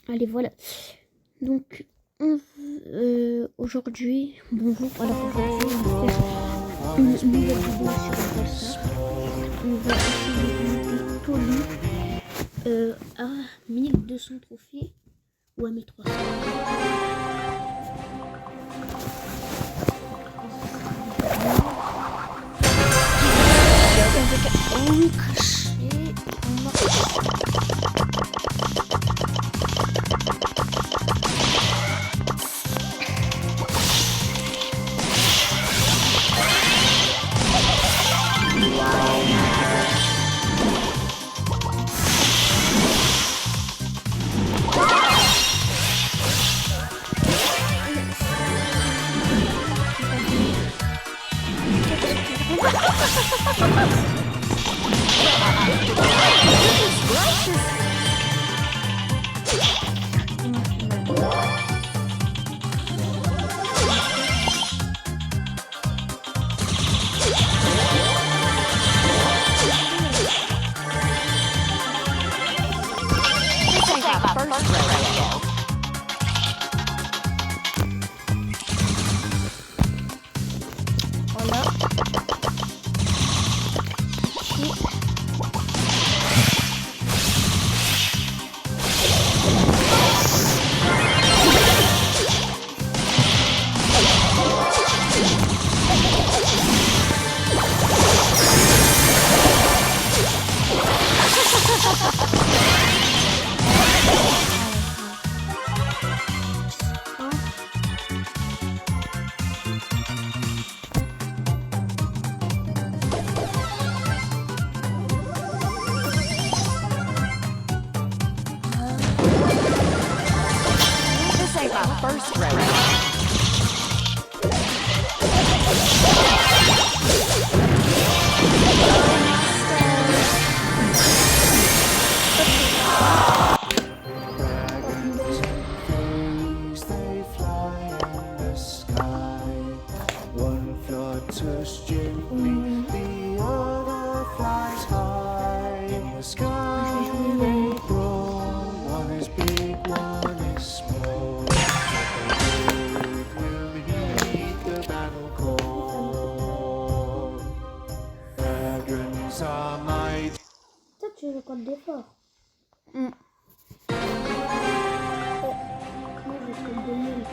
Allez, voilà. Donc, aujourd'hui, bonjour. Alors, aujourd'hui, on va faire une nouvelle vidéo sur Brawl Stars. On va essayer de monter Tony à 1200 trophées ou à 1300. First round. Toi, tu joues contre des forts. Moi, je suis contre des nuls.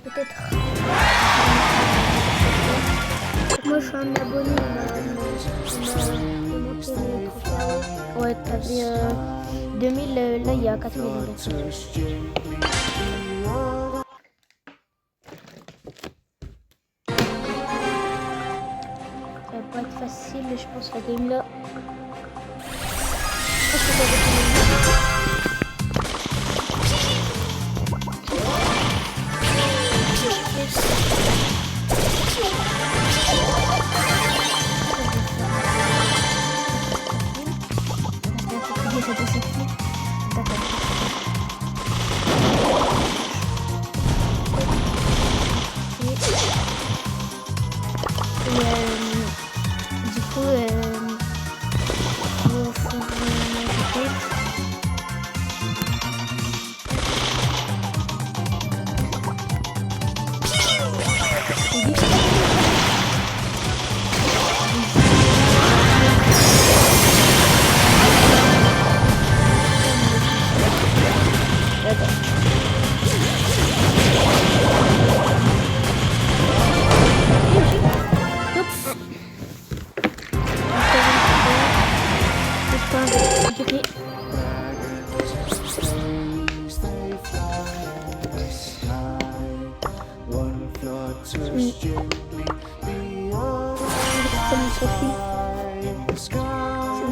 Peut-être. Moi je suis un abonné, il m'a monté les trophées. Ouais, t'avais 2000, là il y a 4000. Ça va pas être facile, je pense, la game là. C'était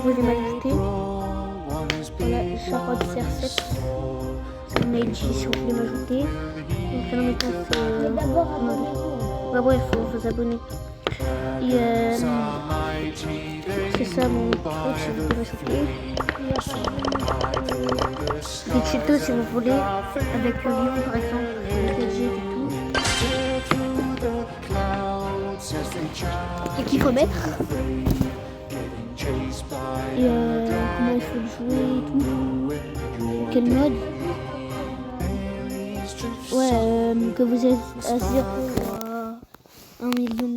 vous voulez m'ajouter. Voilà, Jarod CR7. Neji si vous voulez m'ajouter. Donc là maintenant c'est... D'abord, abonnez-vous. Ouais, ouais, il faut vous abonner. Et c'est ça mon truc si vous voulez m'ajouter. Des tutos si vous voulez, avec le lion par exemple, le DG et tout. Et qu'il faut mettre. Et comment il faut le jouer et tout. Quel mode. Ouais, que vous êtes à 0 à 1 million,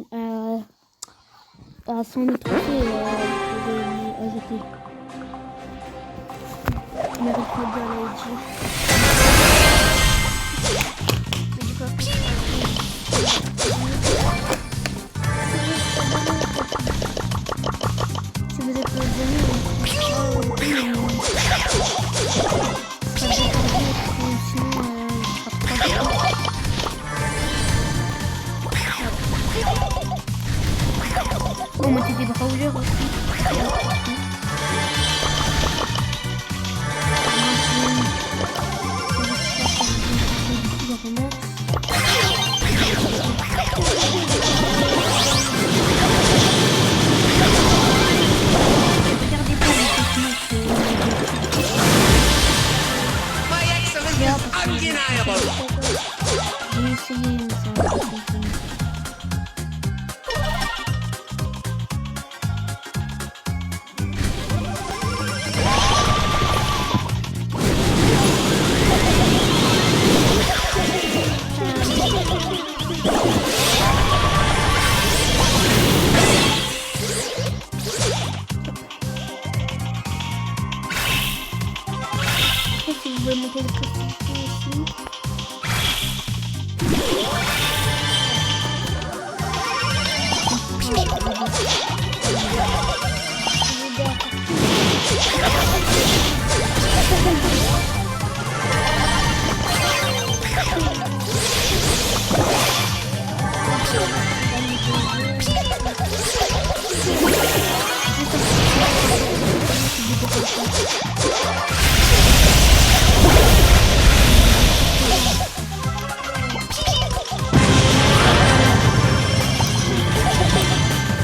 à 100 000 trophées, vous pouvez ajouter. Mais je peux bien la LG. Si vous êtes abonné, on mettait des brawlers aussi. J'ai essayé, mais ça n'a pas fonctionné. Après, si vous voulez monter le prestige aussi.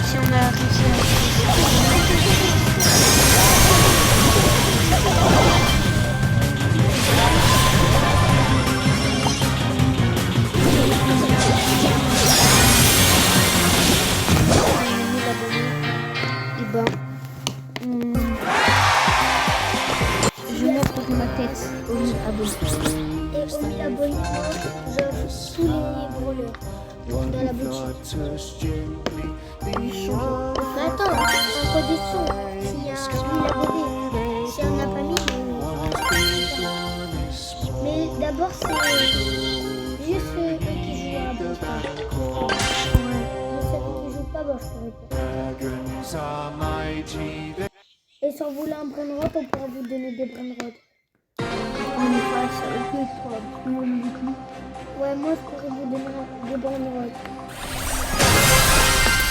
Si on a réussi je montre ma tête aux 1000 abonnés. Et aux 1000 abonnés, j'offre tous les brawlers dans la boutique. Attends, en condition, s'il y a 1000 abonnés, si on n'a pas mis, mais d'abord c'est juste ceux qui jouent à Brawl Stars. Mais ceux qui ne jouent pas, bah, je pourrais pas. Et si on voulait un brainrot, on pourra vous donner des brainrots. On est pas seul que toi. Ouais, moi je pourrais vous donner des brainrots.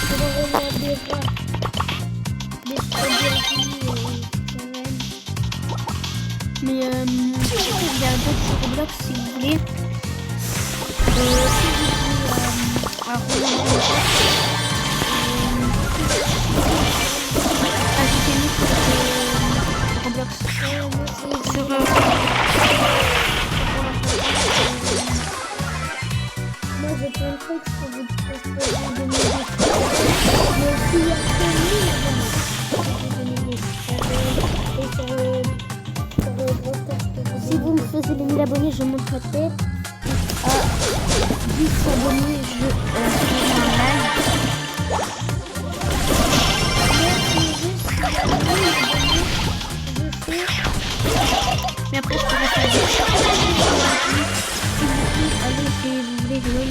Je vais revenir des fois. Des Mais il y a d'autres sur Roblox si vous voulez. Ajoutez-nous sur Roblox. Sur moi j'ai plein de trucs, je peux vous donner des mais aussi il y a que 1000 abonnés. Et sur Brawl Stars, si vous me faisiez les 1000 abonnés, je monte ma tête. À 10 abonnés, je ferai un live. Mais après, je pourrais faire des choses. Allez, si vous voulez jouer,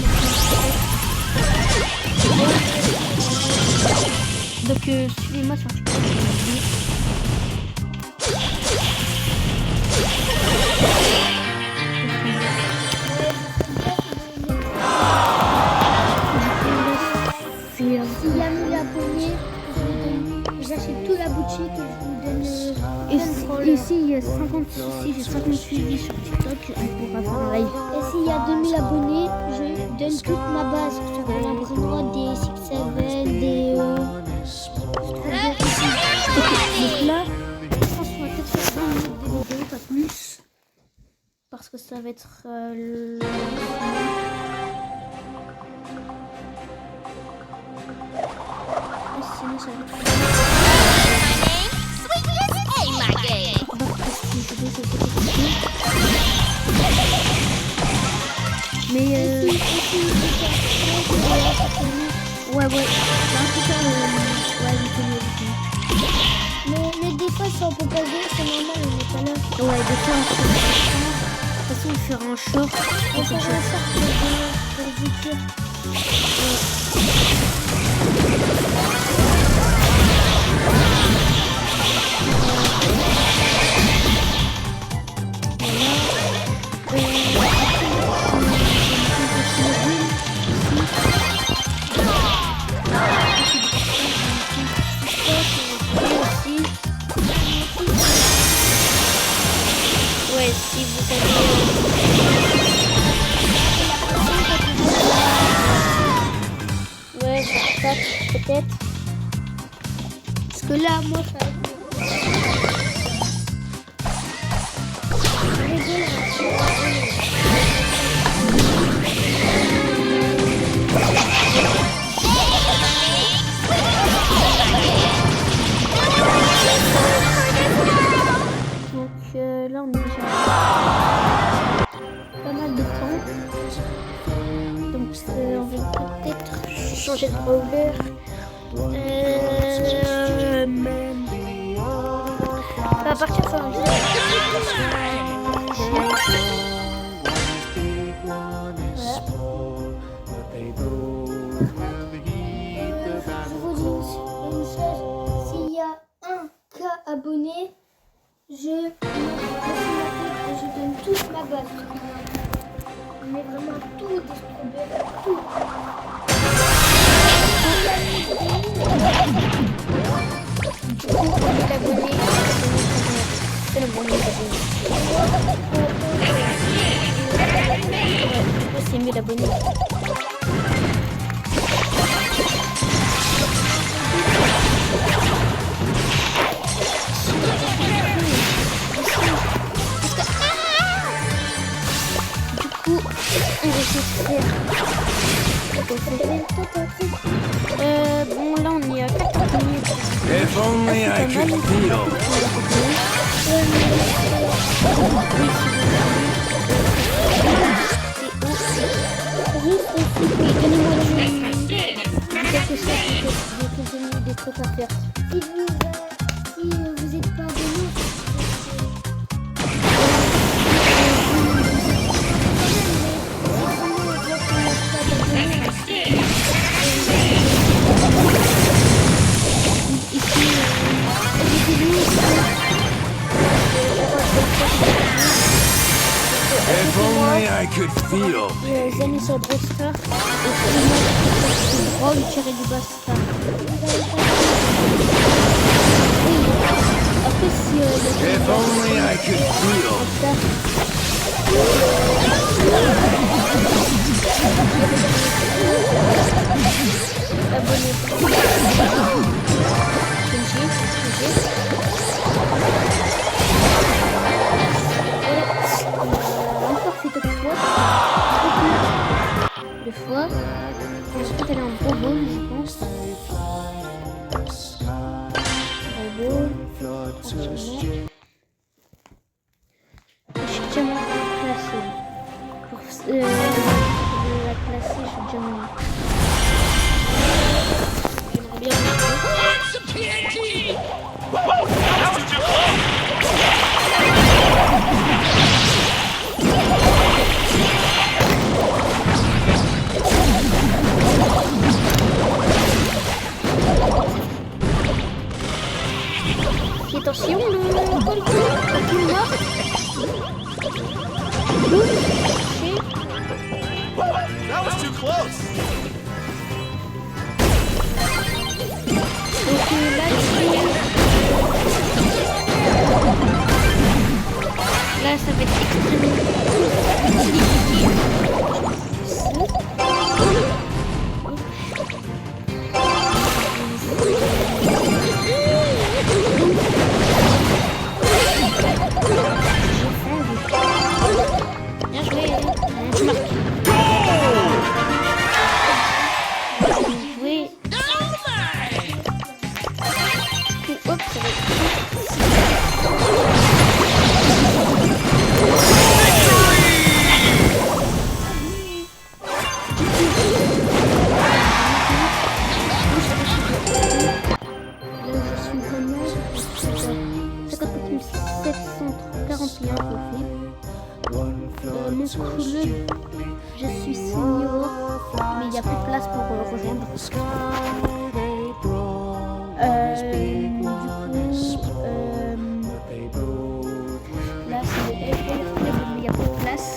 donc, suivez-moi sur TikTok. S'il y a 1000 abonnés, j'achète toute la boutique et je vous ici, il y a 56, j'ai 50 suivis sur TikTok, on pourra faire un live. Et s'il y a 2000 abonnés, je donne toute ma base sur l'imprimerie des 6-7, des... Donc là, je pense qu'on va peut-être faire 20 minutes de vidéo, pas plus. Parce que ça va être sinon ça va être mais ouais, en tout cas, Mais des fois, si on peut pas jouer, c'est normal, on n'est pas là. ouais, des fois, de toute façon, on fera un short. On fera un short pour le futur. Ouais, si vous avez... Ouais, ça peut-être. Parce que là, moi, ça... Donc là, on est déjà pas mal de temps. Donc on va peut-être changer de brawler. On va partir sur un jeu. Je vous dis une chose, s'il y a 1K abonnés, je donne toute ma base. Mais vraiment tout distribué, tout. C'est le bon niveau d'abonnés. C'est mieux d'abonnés. Bon là on est à 4 minutes. If only I could feel. Des trucs à faire. Si vous êtes pas abonné, If only I could feel. Les amis sur Brawl Stars et puis Brawl tiré du bas Star. Après si If only I could feel. Encore fait deux fois. Deux fois. Ensuite elle est en gros ball, je pense. Gros ball. Je suis déjà classé. Pour la classer, je suis déjà monté. J'aimerais bien attention, le col noir. That was too close. Donc là, là, ça va être extrêmement bien joué, tu marques. Bien joué. Hop, ça va être... Mon club, je suis senior, mais il n'y a plus de place pour rejoindre. Là c'est le FL Club, mais il n'y a plus de place.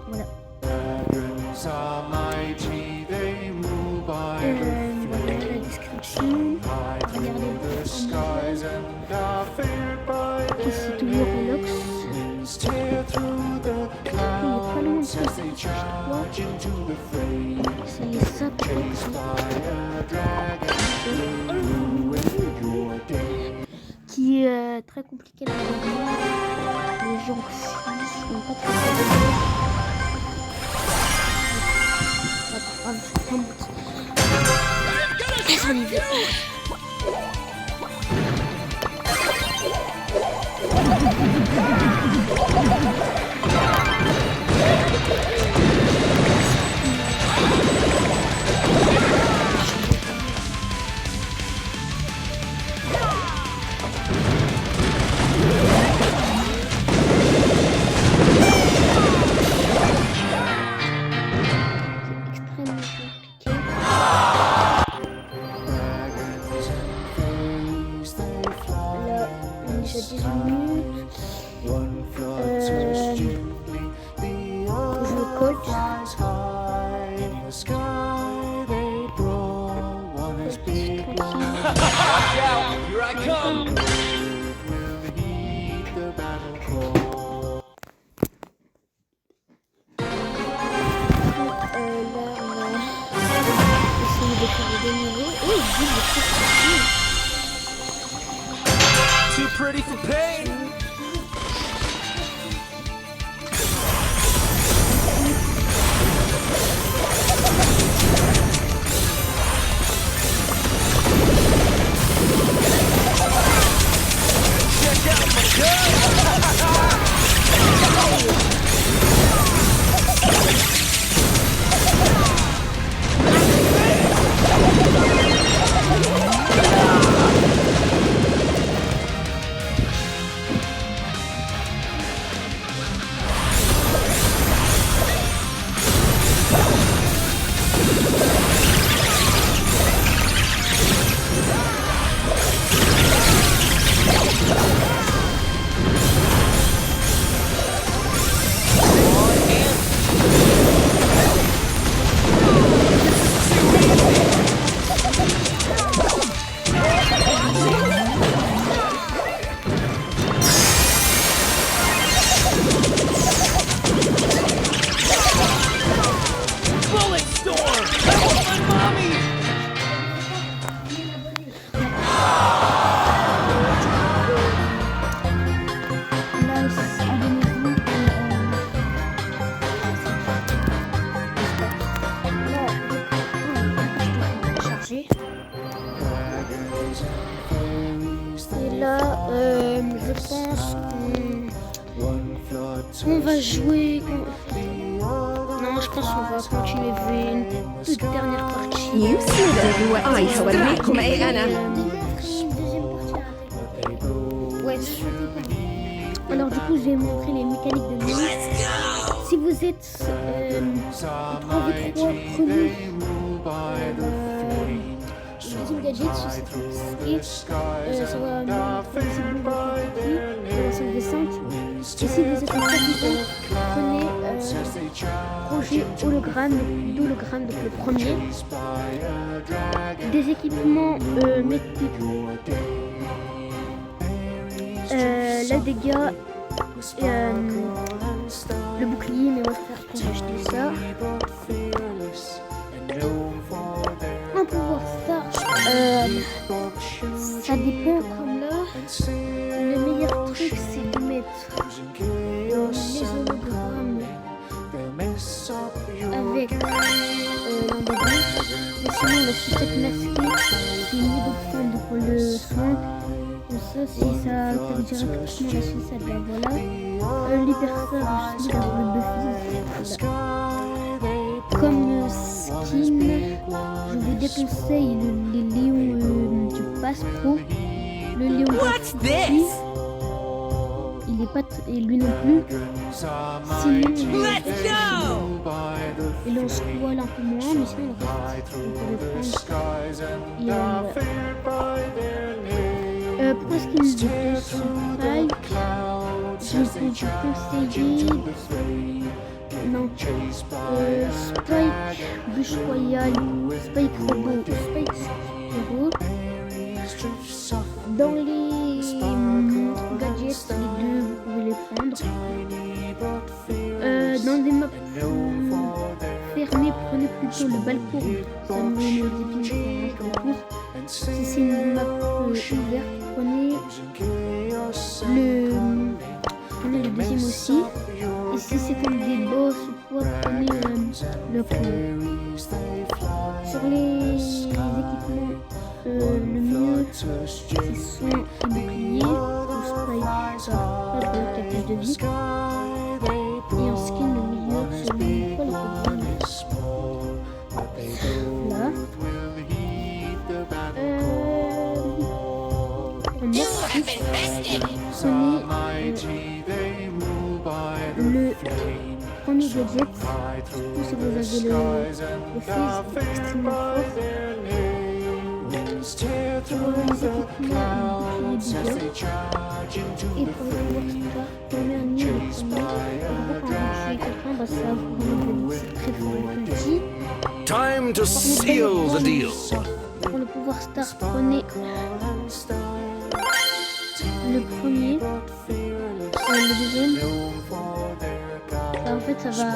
Voilà. Voilà la description. Regardez le ici toujours Roblox. C'est ça qui est très compliqué à regarder. Les gens sont pas très Here I come. Too pretty for pain. Je pense qu'on va jouer. Non, je pense qu'on va continuer une toute dernière partie. Ouais. Alors du coup, je vais montrer les mécaniques de jeu. Si vous êtes 3v3, prenez Team Gadget sur cette et ça va faire un 5v5. Et si vous êtes en 4v5, prenez projet hologramme, d'hologramme, donc le premier. Des équipements mythiques. La dégâts le bouclier, mais moi je préfère quand j'ai acheté ça. Un pouvoir star, Ça dépend comme là. Le meilleur truc c'est de mettre les hologrammes avec l'emballage. Mais sinon la sucette masquée c'est mieux de prendre le soin. Comme ça si ça attaque directement la sucette, ben voilà. L'hyperstar aussi dans le Buffy. Voilà. Comme skin, je vous déconseille les lions du Pass Pro. Le lion What's gratuit, this? il est pas et lui non plus. Sinon, Let's go! il en squale un peu moins, mais sinon le reste, vous pouvez prendre. Pour ce qui est de Spike, je peux vous conseiller. Non, Spike, Bûche Royale, Spike Robot, Spike Hero. Dans les gadgets, les deux, vous pouvez les prendre. Dans des maps fermées, prenez plutôt le balcon. Ça me met les épines pour si c'est une map ouverte, prenez le deuxième aussi. Et si c'est comme des boss ou quoi, prenez le premier. Sur les équipements, le mieux c'est son bouclier, ou spike, pas de captage de vie. Et en skin, le meilleur c'est le poil là. Le premier gadget, surtout si vous avez le face extrêmement fort. Pour les équipements, il est et pour le pouvoir star, premier ami le premier. Quand vous tuez quelqu'un, bah, ça vous c'est très petit. Time to seal the deal. Pour le pouvoir star, prenez le premier, le deuxième. Bah, en fait, ça va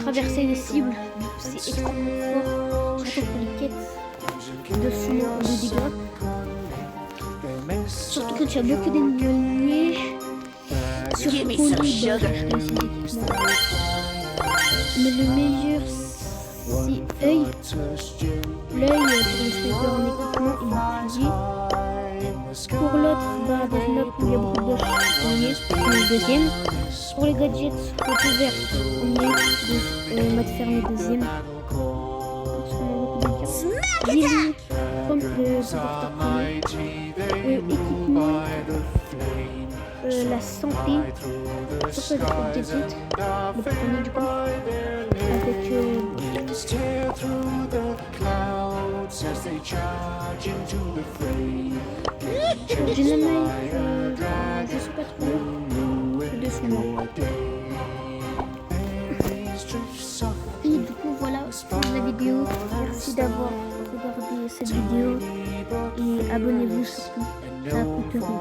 traverser les cibles. C'est extrêmement fort, surtout pour les quêtes de son de dégâts. Surtout que tu as beaucoup d'ennemis sur Give me Pony, some bah, sugar. acheter ces équipements. Mais le meilleur, c'est œil. L'œil pour les snipers en équipement et bouclier. Pour l'autre, bah, dans une map où il y a beaucoup de premier, le deuxième. Pour les gadgets, côté vert, premier, mode fermé, deuxième. Lily, comme le supporter premier. Équipement, la santé, surtout avec le gadget, le premier du coup, avec Dynamite, je sais pas trop, le dessous moi. Et du coup voilà pour la vidéo, merci d'avoir regardé cette vidéo et abonnez-vous surtout, ça coûte rien.